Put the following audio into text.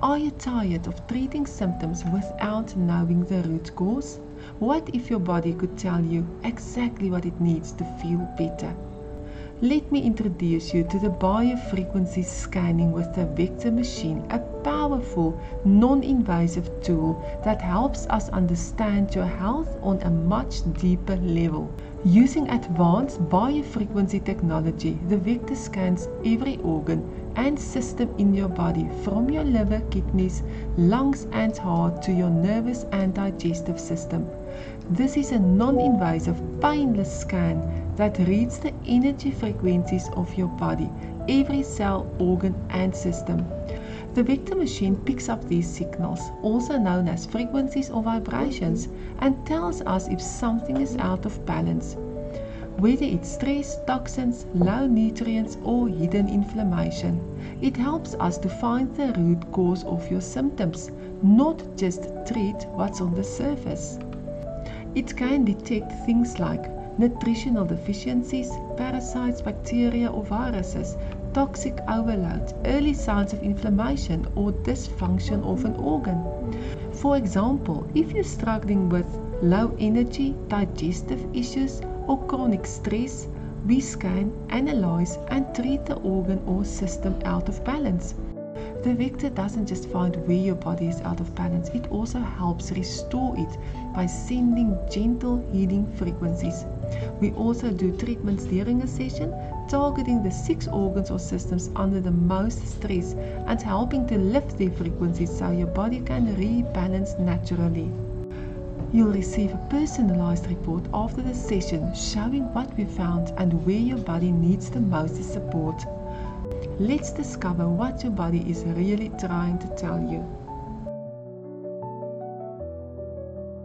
Are you tired of treating symptoms without knowing the root cause? What if your body could tell you exactly what it needs to feel better? Let me introduce you to the biofrequency scanning with the Vector machine, a powerful, non-invasive tool that helps us understand your health on a much deeper level. Using advanced biofrequency technology, the Vector scans every organ and system in your body, from your liver, kidneys, lungs and heart to your nervous and digestive system. This is a non-invasive, painless scan that reads the energy frequencies of your body, every cell, organ and system. The Vector machine picks up these signals, also known as frequencies or vibrations, and tells us if something is out of balance. Whether it's stress, toxins, low nutrients or hidden inflammation, it helps us to find the root cause of your symptoms, not just treat what's on the surface. It can detect things like nutritional deficiencies, parasites, bacteria or viruses, toxic overload, early signs of inflammation or dysfunction of an organ. For example, if you're struggling with low energy, digestive issues, or chronic stress, we scan, analyze, and treat the organ or system out of balance. The Vector doesn't just find where your body is out of balance, it also helps restore it by sending gentle healing frequencies. We also do treatments during a session, targeting the 6 organs or systems under the most stress and helping to lift their frequencies so your body can rebalance naturally. You'll receive a personalized report after the session showing what we found and where your body needs the most support. Let's discover what your body is really trying to tell you.